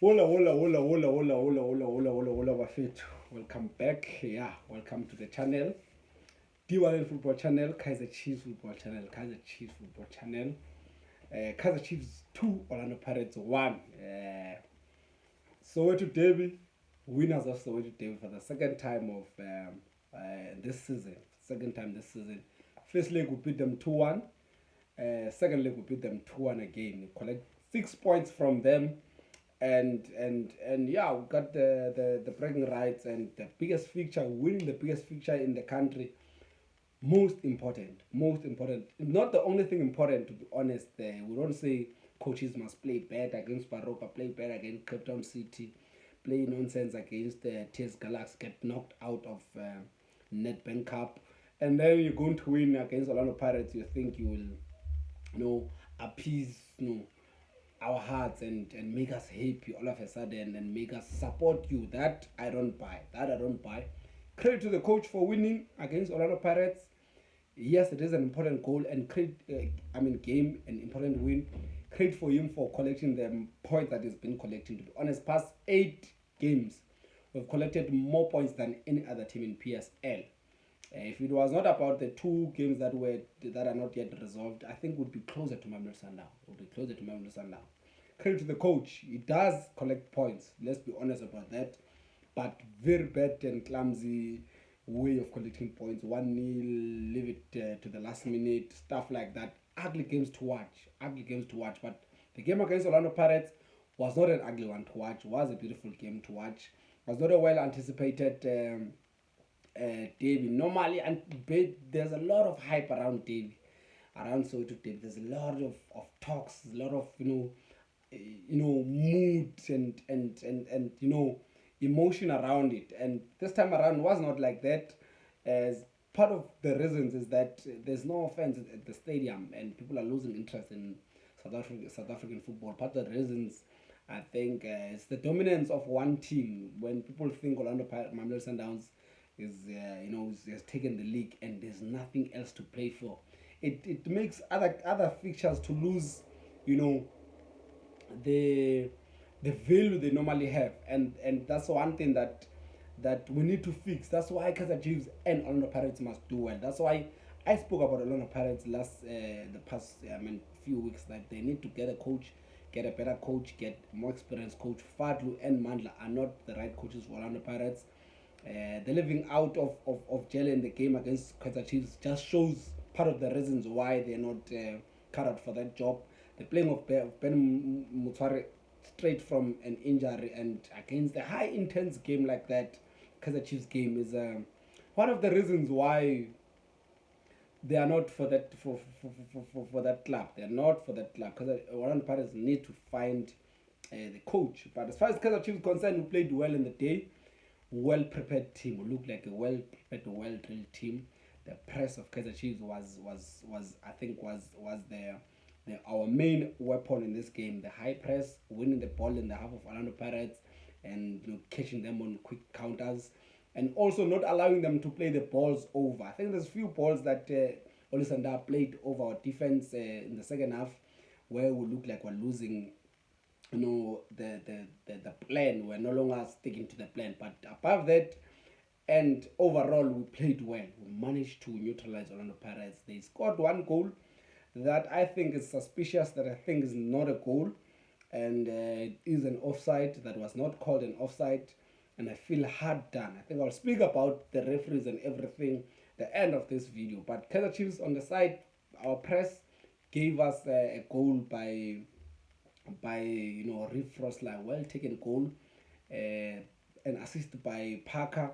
Hola, hola, hola, hola, hola, hola, hola, hola, hola, hola, Bafethu. Welcome back. Yeah, welcome to the channel. D1 Football Channel, Kaizer Chiefs Football Channel, Kaizer Chiefs Football Channel. Kaizer Chiefs 2, Orlando Pirates 1. Soweto Derby, winners of Soweto Derby for the second time of this season. Second time this season. First leg we beat them 2-1. Second leg we beat them 2-1 again. We collect 6 points from them, and yeah, we got the bragging rights and the biggest fixture, winning the biggest fixture in the country. Most important, not the only thing important, to be honest. We don't say coaches must play bad against Baroka, play bad against Cape Town City, play nonsense against TS Galaxy, get knocked out of Nedbank Cup, and then you're going to win against Orlando Pirates. You think you will, appease, our hearts, and make us happy all of a sudden, and make us support you. That I don't buy. That I don't buy. Credit to the coach for winning against Orlando Pirates. Yes, it is an important goal and credit. Game, an important win. Credit for him for collecting the point that he's been collecting. To be honest, past 8 games, we've collected more points than any other team in PSL. If it was not about the 2 games that are not yet resolved, I think would be closer to Mamelodi Sundowns. Would be closer to Mamelodi Sundowns. Credit to the coach, he does collect points. Let's be honest about that. But very bad and clumsy way of collecting points. 1-0, leave it to the last minute, stuff like that. Ugly games to watch. Ugly games to watch. But the game against Orlando Pirates was not an ugly one to watch. It was a beautiful game to watch. It was not a well anticipated Davy. Normally, and there's a lot of hype around Davy, around Soweto Davy. There's a lot of talks, a lot of mood and emotion around it. And this time around was not like that. As part of the reasons is that there's no offense at the stadium, and people are losing interest in South African football. Part of the reasons, I think, it's the dominance of one team. When people think Orlando Mamelodi Sundowns has taken the league and there's nothing else to play for, it makes other fixtures to lose, you know, the the value they normally have, and that's one thing that we need to fix. That's why Kaizer Chiefs and Orlando Pirates must do well. That's why I spoke about Orlando Pirates the past few weeks, that they need to get a coach, get a better coach, get more experienced coach. Fadlu and Mandla are not the right coaches for Orlando Pirates. The living out of Jele in the game against Kaizer Chiefs just shows part of the reasons why they're not cut out for that job. The playing of Ben Mutswari straight from an injury and against a high intense game like that, Kaizer Chiefs game, is one of the reasons why they are not for that club. They are not for that club, because Orlando Pirates need to find the coach. But as far as Kaizer Chiefs is concerned, who played well in the day, well prepared team, who looked like a well prepared, well drilled team. The press of Kaizer Chiefs was I think was our main weapon in this game. The high press, winning the ball in the half of Orlando Pirates, and catching them on quick counters, and also not allowing them to play the balls over. I think there's few balls that Olisanda played over our defense in the second half, where we look like we're losing, the plan. We're no longer sticking to the plan. But above that, and overall, we played well. We managed to neutralize Orlando Pirates. They scored one goal that I think is suspicious, that I think is not a goal, and it is an offside that was not called an offside, and I feel hard done. I think I'll speak about the referees and everything the end of this video. But Kaizer Chiefs on the side, our press gave us a goal by Reef Frosler, well taken goal, an assist by Parker.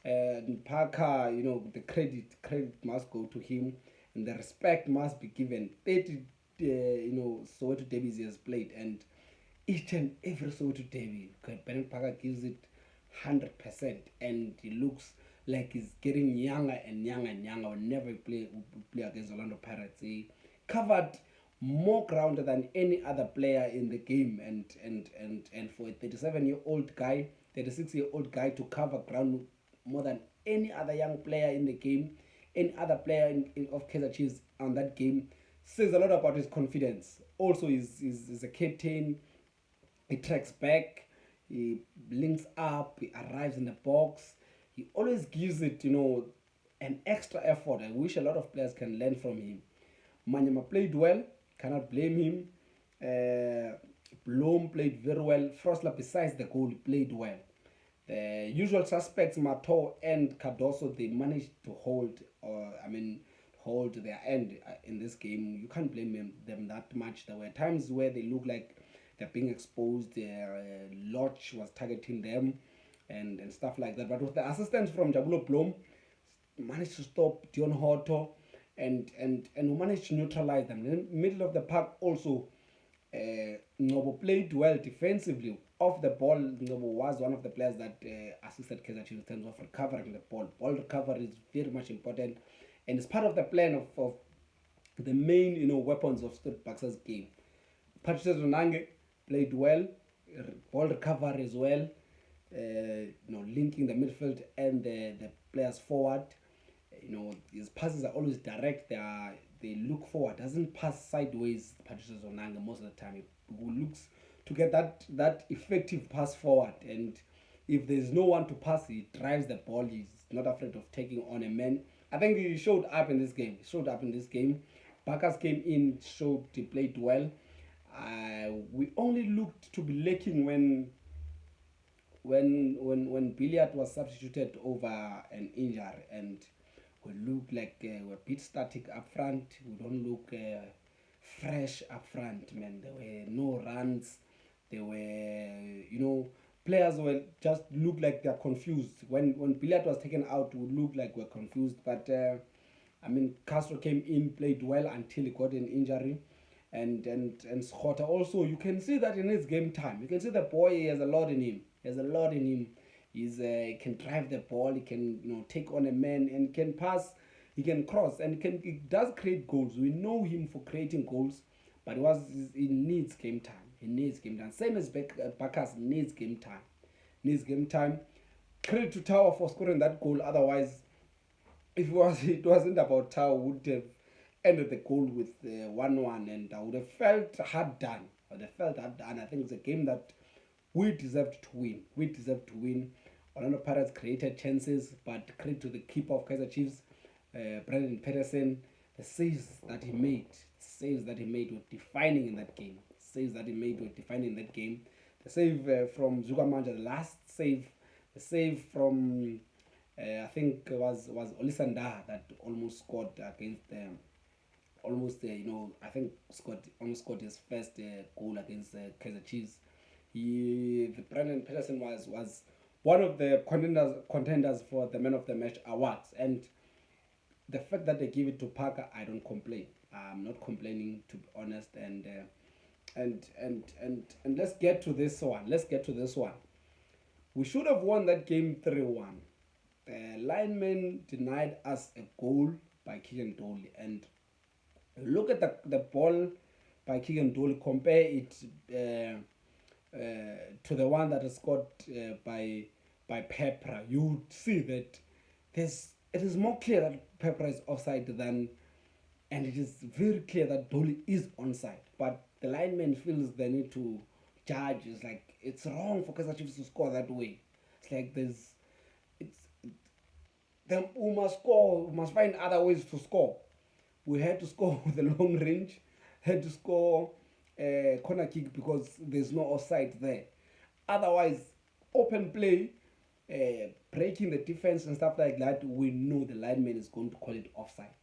And Parker, the credit must go to him, and the respect must be given. 30, Soweto derbies he has played, and each and every Soweto derby, Bernard Parker gives it 100%, and he looks like he's getting younger and younger and younger. Whenever he play against Orlando Pirates, he covered more ground than any other player in the game, and for a 37-year-old guy, 36-year-old guy to cover ground more than any other young player in the game, any other player of Kaizer Chiefs on that game, says a lot about his confidence. Also, he's a captain. He tracks back, he links up, he arrives in the box. He always gives it, an extra effort. I wish a lot of players can learn from him. Manyama played well, cannot blame him. Bloom played very well. Frosler, besides the goal, played well. The usual suspects, Mathoho and Cardoso, they managed to hold their end in this game. You can't blame them that much. There were times where they look like they're being exposed. Lodge was targeting them and stuff like that. But with the assistance from Jabulo Blom, managed to stop Dion Horto and we managed to neutralize them. In the middle of the park also, Ngobo played well defensively. Off the ball, Ngobo was one of the players that assisted Kaizer Chiefs in terms of recovering the ball. Ball recovery is very much important, and it's part of the plan of the main weapons of Stuart Baxter's game. Patrice Zonange played well, ball recovery as well, linking the midfield and the players forward. His passes are always direct. They look forward. Doesn't pass sideways. Patrice Zonanga most of the time. He looks to get that effective pass forward. And if there's no one to pass, he drives the ball. He's not afraid of taking on a man. I think he showed up in this game. Bacchus came in, showed he played well. We only looked to be lacking when Billiard was substituted over an injury, and we look like we're a bit static up front. We don't look fresh up front, man. There were no runs. There were, players were just look like they're confused. When Billiard was taken out, we look like we're confused. But Castro came in, played well until he got an injury. And Schota also, you can see that in his game time. You can see the boy, he has a lot in him. He can drive the ball. He can take on a man and can pass. He can cross and he does create goals. We know him for creating goals, but he needs game time. He needs game time. Same as Bacchus needs game time. Credit to Tower for scoring that goal. Otherwise, if it wasn't about Tower, would have ended the goal with 1-1, and I would have felt hard done. I think it's a game that we deserved to win. Orlando Pirates created chances, but credit to the keeper of Kaizer Chiefs, Brandon Peterson, the saves that he made were defining in that game. The save from Zuga Manja, the last save, the save from I think was Olisanda that almost scored against them. I think almost scored his first goal against Kaizer Chiefs. The Brandon Peterson was one of the contenders for the Man of the Match awards, and the fact that they give it to Parker, I don't complain. I'm not complaining, to be honest. And let's get to this one. We should have won that game 3-1. The lineman denied us a goal by Keegan Dolly, and look at the ball by Keegan Dolly. Compare it to the one that is scored by Peprah. You would see that it is more clear that Peprah is offside and it is very clear that Dolly is onside. But the lineman feels the need to judge. It's like it's wrong for Kaizer Chiefs to score that way. It's like we must score. We must find other ways to score. We had to score with a long range. Had to score corner kick because there's no offside there. Otherwise, open play, breaking the defense and stuff like that, we know the lineman is going to call it offside.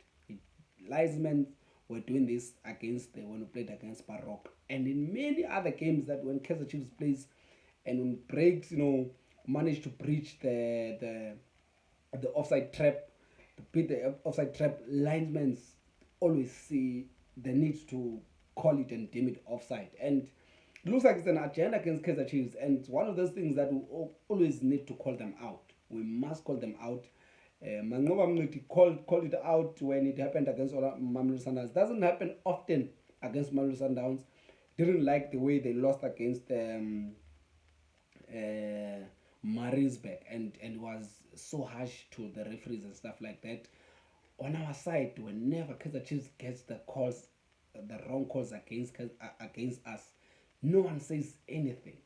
Linesmen were doing this when we played against Baroque, and in many other games that when Kaizer Chiefs plays and when breaks, manage to breach the offside trap, linesmen always see the need to call it and deem it offside. And it looks like it's an agenda against Kaizer Chiefs, and it's one of those things that we always need to call them out. We must call them out. Mangoba Mnuti called it out when it happened against Mamelodi Sundowns. It doesn't happen often against Mamelodi Sundowns. Didn't like the way they lost against Maritzburg, and was so harsh to the referees and stuff like that. On our side, whenever Kaizer Chiefs gets the wrong calls against us, No one says anything.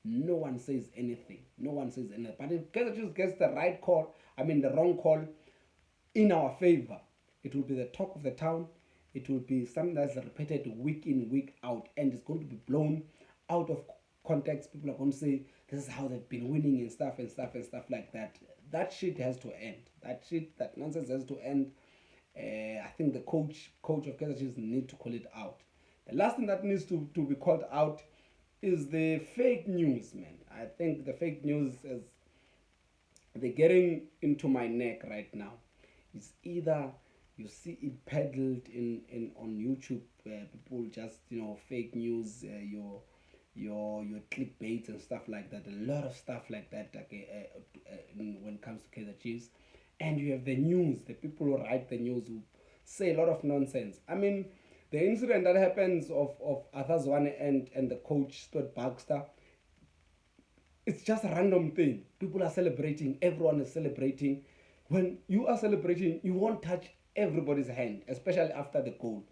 No one says anything. No one says anything. But if Kaizer Chiefs gets the right call, I mean the wrong call, in our favor, it will be the talk of the town. It will be something that's repeated week in, week out, and it's going to be blown out of context. People are going to say this is how they've been winning and stuff and stuff and stuff like that. That shit has to end. That nonsense has to end. I think the coach of Kaizer Chiefs need to call it out. The last thing that needs to be called out is the fake news, man. I think the fake news is they're getting into my neck right now. It's either you see it peddled in on YouTube, people just fake news, your clickbait and stuff like that. A lot of stuff like that. Okay, when it comes to Kaizer Chiefs, and you have the news, the people who write the news who say a lot of nonsense. I mean, the incident that happens of Arthur Zwane and the coach Stuart Baxter, it's just a random thing. People are celebrating, everyone is celebrating. When you are celebrating, you won't touch everybody's hand, especially after the goal.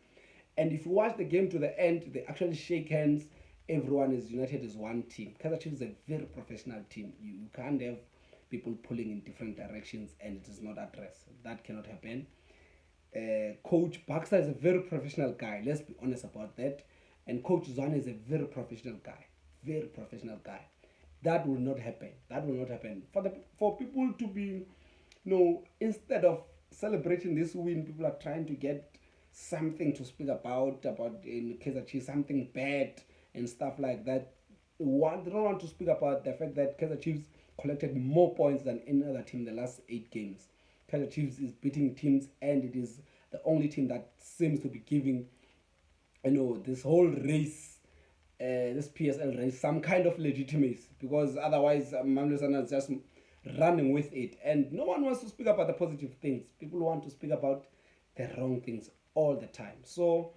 And if you watch the game to the end, they actually shake hands. Everyone is united as one team. Kaizer Chiefs is a very professional team. You can't have people pulling in different directions and it is not addressed. That cannot happen. Coach Baxter is a very professional guy. Let's be honest about that. And Coach Zwane is a very professional guy. Very professional guy. That will not happen. That will not happen. For people to be, instead of celebrating this win, people are trying to get something to speak about in Kaizer Chiefs, something bad and stuff like that. They don't want to speak about the fact that Kaizer Chiefs collected more points than any other team in the last 8 games. Kaizer Chiefs is beating teams, and it is the only team that seems to be giving, this whole race, this PSL race, some kind of legitimacy. Because otherwise, Mamlusana is just running with it, and no one wants to speak about the positive things. People want to speak about the wrong things all the time. So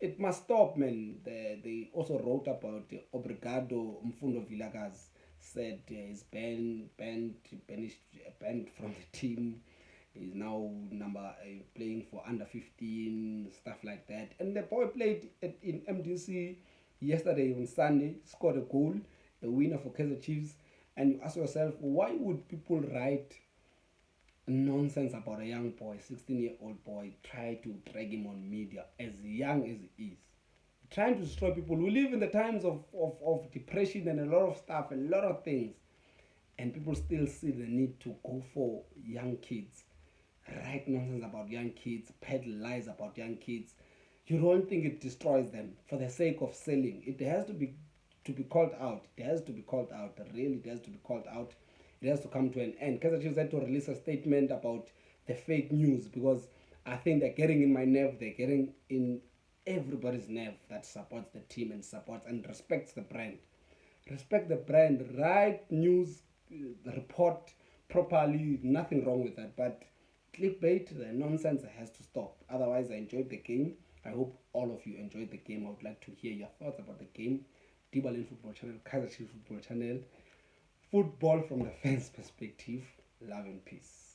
it must stop, man. They also wrote about Obrigado Mfundo Villagaz said he's banned from the team. He's now playing for under 15, stuff like that. And the boy played in MDC yesterday on Sunday, scored a goal, a winner for Kaizer Chiefs. And you ask yourself, why would people write nonsense about a young boy, 16-year-old boy, try to drag him on media as young as he is? Trying to destroy people. We live in the times of depression and a lot of stuff, a lot of things. And people still see the need to go for young kids, write nonsense about young kids, peddle lies about young kids. You don't think it destroys them for the sake of selling. It has to be called out. It has to be called out. Really, it has to be called out. It has to come to an end. Kaizer Chiefs had to release a statement about the fake news, because I think they're getting in my nerve. They're getting in everybody's nerve that supports the team and supports and respects the brand. Respect the brand. Write news, report properly. Nothing wrong with that. But clickbait, the nonsense has to stop. Otherwise, I enjoyed the game. I hope all of you enjoyed the game. I would like to hear your thoughts about the game. Dibalin Football Channel, Kaizer Chiefs Football Channel. Football from the fans' perspective. Love and peace.